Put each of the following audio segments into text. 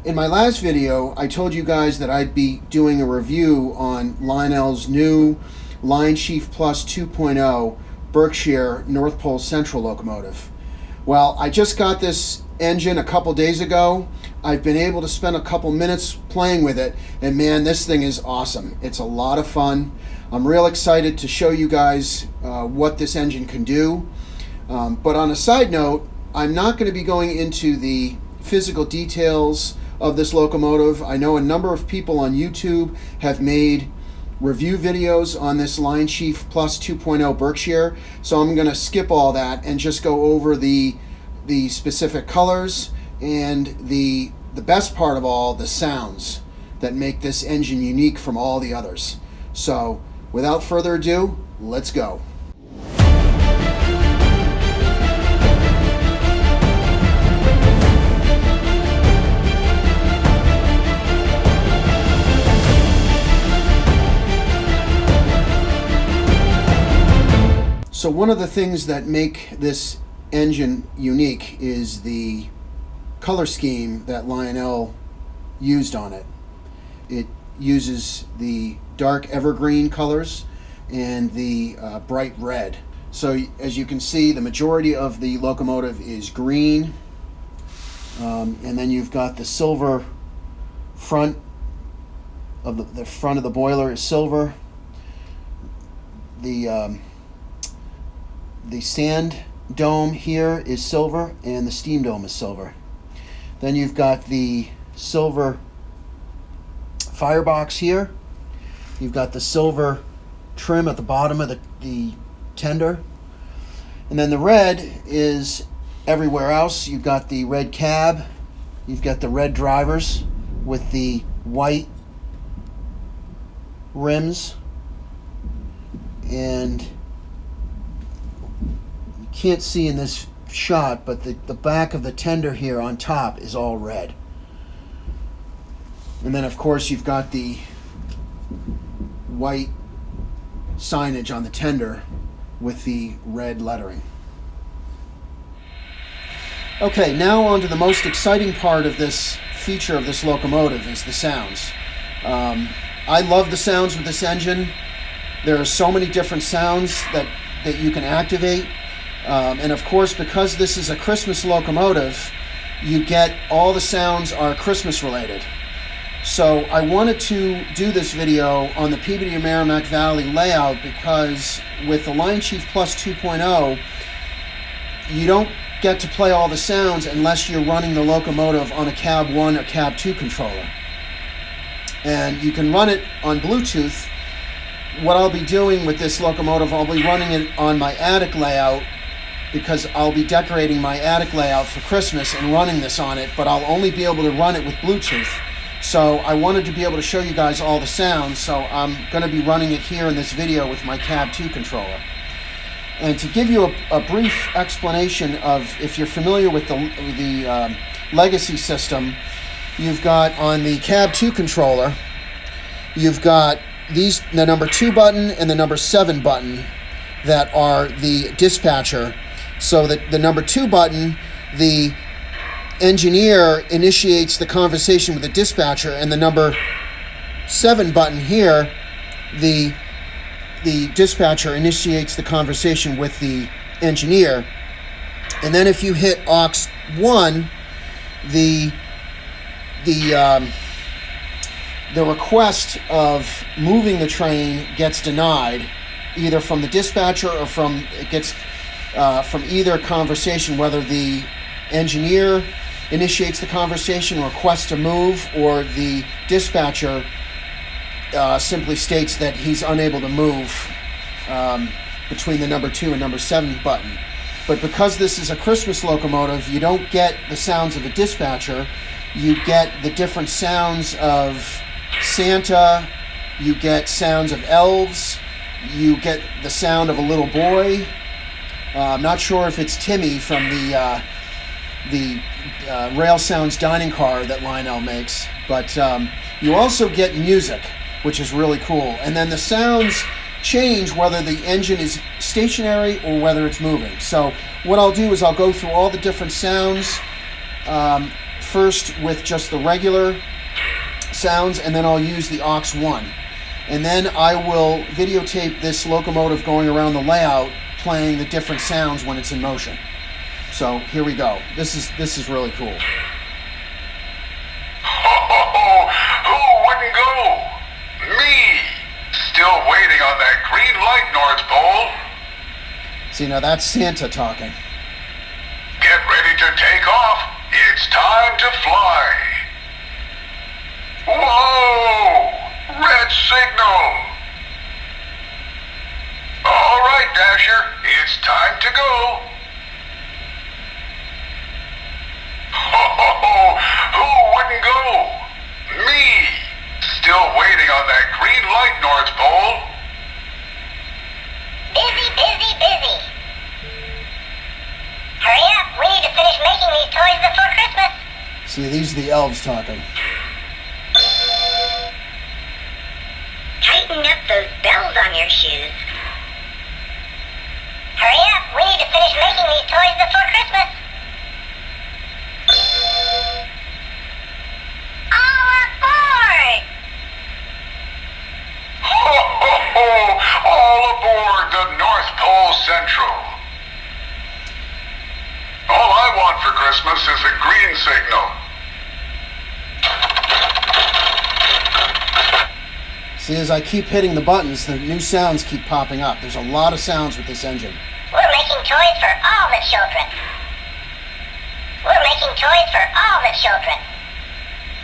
In my last video, I told you guys that I'd be doing a review on Lionel's new Lionchief 2.0 Berkshire North Pole Central locomotive. Well, I just got this engine a couple days ago. I've been able to spend a couple minutes playing with it, and man, this thing is awesome. It's a lot of fun. I'm real excited to show you guys what this engine can do. But on a side note, I'm not going to be going into the physical details of this locomotive. I know a number of people on YouTube have made review videos on this Lionchief 2.0 Berkshire, so I'm going to skip all that and just go over the specific colors and the best part of all, the sounds that make this engine unique from all the others. So without further ado, let's go. So one of the things that make this engine unique is the color scheme that Lionel used on it. It uses the dark evergreen colors and the bright red. So as you can see, the majority of the locomotive is green, and then you've got the silver front of the front of the boiler is silver. The sand dome here is silver, and the steam dome is silver. Then you've got the silver firebox here. You've got the silver trim at the bottom of the tender. And then the red is everywhere else. You've got the red cab. You've got the red drivers with the white rims. And can't see in this shot, but the back of the tender here on top is all red. And then of course you've got the white signage on the tender with the red lettering. Okay, now on to the most exciting part of this feature of this locomotive is the sounds. I love the sounds with this engine. There are so many different sounds that you can activate. And of course, because this is a Christmas locomotive, you get all the sounds are Christmas related. So I wanted to do this video on the Peabody and Merrimack Valley layout because with the Lionchief 2.0, you don't get to play all the sounds unless you're running the locomotive on a cab 1 or cab 2 controller. And you can run it on Bluetooth. What I'll be doing with this locomotive, I'll be running it on my attic layout, because I'll be decorating my attic layout for Christmas and running this on it, but I'll only be able to run it with Bluetooth. So I wanted to be able to show you guys all the sounds, so I'm going to be running it here in this video with my cab 2 controller. And to give you a brief explanation of, if you're familiar with the legacy system, you've got on the cab 2 controller, you've got the number 2 button and the number 7 button that are the dispatcher. So that the number 2 button, the engineer initiates the conversation with the dispatcher, and the number 7 button here, the dispatcher initiates the conversation with the engineer. And then if you hit aux 1, the request of moving the train gets denied, either from the dispatcher or from either conversation, whether the engineer initiates the conversation, requests to move, or the dispatcher simply states that he's unable to move between the number 2 and number 7 button. But because this is a Christmas locomotive, you don't get the sounds of a dispatcher. You get the different sounds of Santa, you get sounds of elves, you get the sound of a little boy. I'm not sure if it's Timmy from the Rail Sounds dining car that Lionel makes, but you also get music, which is really cool. And then the sounds change whether the engine is stationary or whether it's moving. So what I'll do is I'll go through all the different sounds first with just the regular sounds, and then I'll use the aux 1. And then I will videotape this locomotive going around the layout, playing the different sounds when it's in motion. So here we go. This is really cool. Who wouldn't go? Me! Still waiting on that green light, North Pole. See, now that's Santa talking. Get ready to take off. It's time to fly. Whoa! Red signal. All right, Dasher. It's time to go. Who wouldn't go? Me! Still waiting on that green light, North Pole. Busy, busy, busy. Hurry up, we need to finish making these toys before Christmas. See, these are the elves talking. Tighten up those bells on your shoes. Hurry up, we need to finish making these toys before Christmas. All aboard! All aboard the North Pole Central. All I want for Christmas is a green signal. See, as I keep hitting the buttons, the new sounds keep popping up. There's a lot of sounds with this engine. We're making toys for all the children. We're making toys for all the children.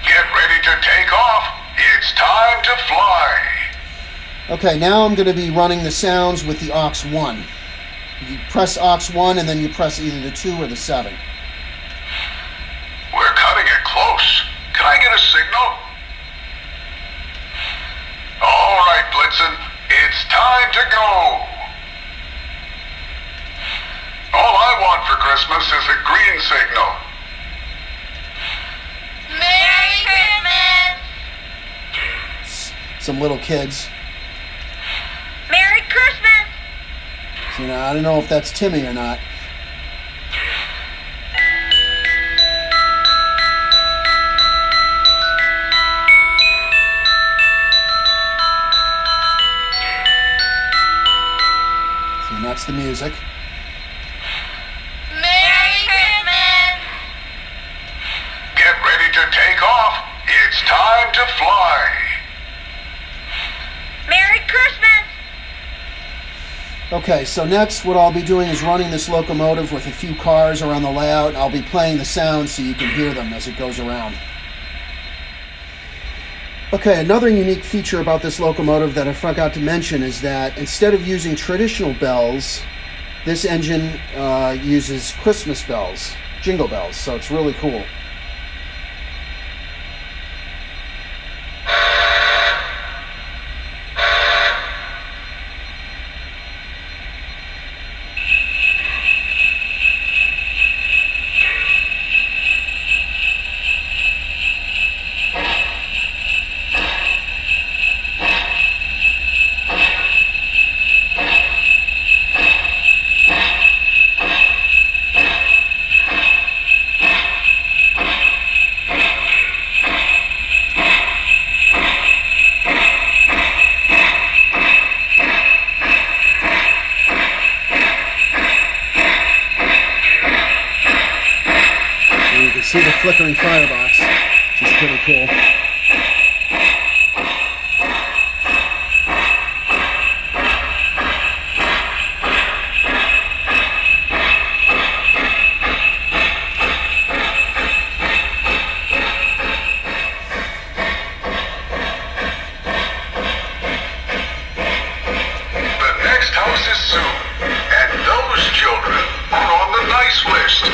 Get ready to take off. It's time to fly. Okay, now I'm going to be running the sounds with the aux 1. You press aux 1 and then you press either the 2 or the 7. We're cutting it close. Can I get a signal? All right, Blitzen. It's time to go. All I want for Christmas is a green signal. Merry Christmas! Some little kids. Merry Christmas! So, I don't know if that's Timmy or not. See, and that's the music. Merry Christmas! Get ready to take off. It's time to fly. Merry Christmas! Okay, so next what I'll be doing is running this locomotive with a few cars around the layout. I'll be playing the sounds so you can hear them as it goes around. Okay, another unique feature about this locomotive that I forgot to mention is that instead of using traditional bells, this engine uses Christmas bells, Jingle Bells, so it's really cool. See the flickering firebox, which is pretty cool. The next house is soon, and those children are on the nice list.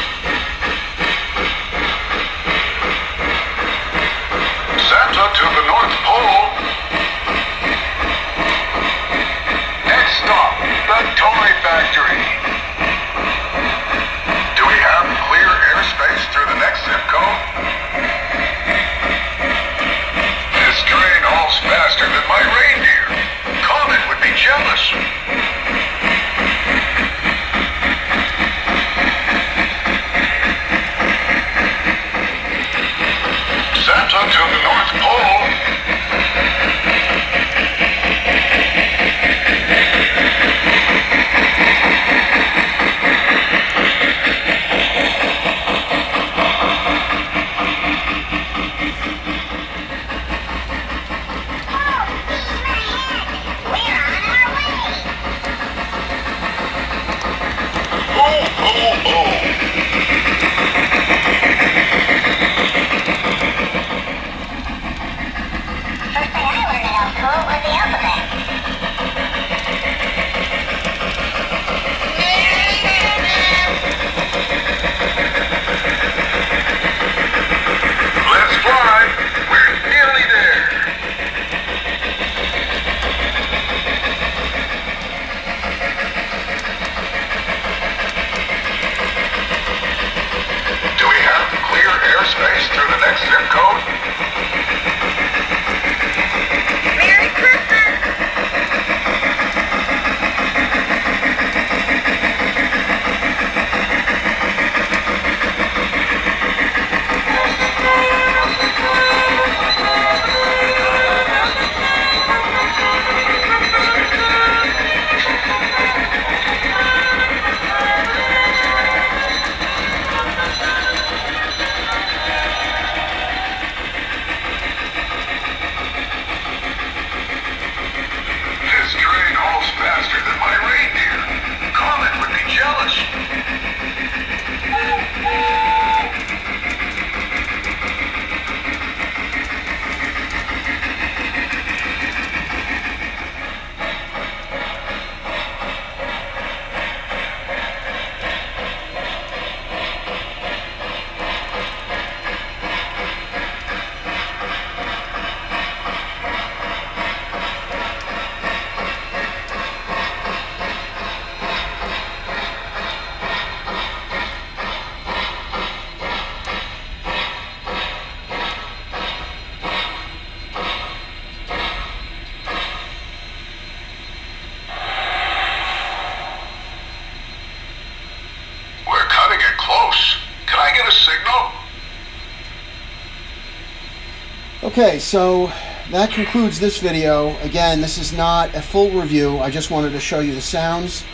Okay, so that concludes this video. Again, this is not a full review. I just wanted to show you the sounds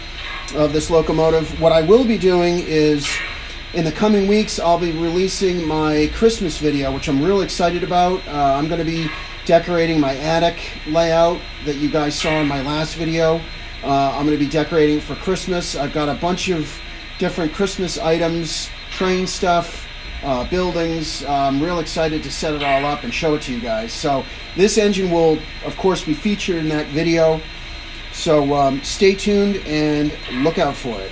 of this locomotive. What I will be doing is, in the coming weeks, I'll be releasing my Christmas video, which I'm real excited about. I'm going to be decorating my attic layout that you guys saw in my last video. I'm going to be decorating for Christmas. I've got a bunch of different Christmas items, train stuff, buildings. I'm real excited to set it all up and show it to you guys. So this engine will, of course, be featured in that video. So stay tuned and look out for it.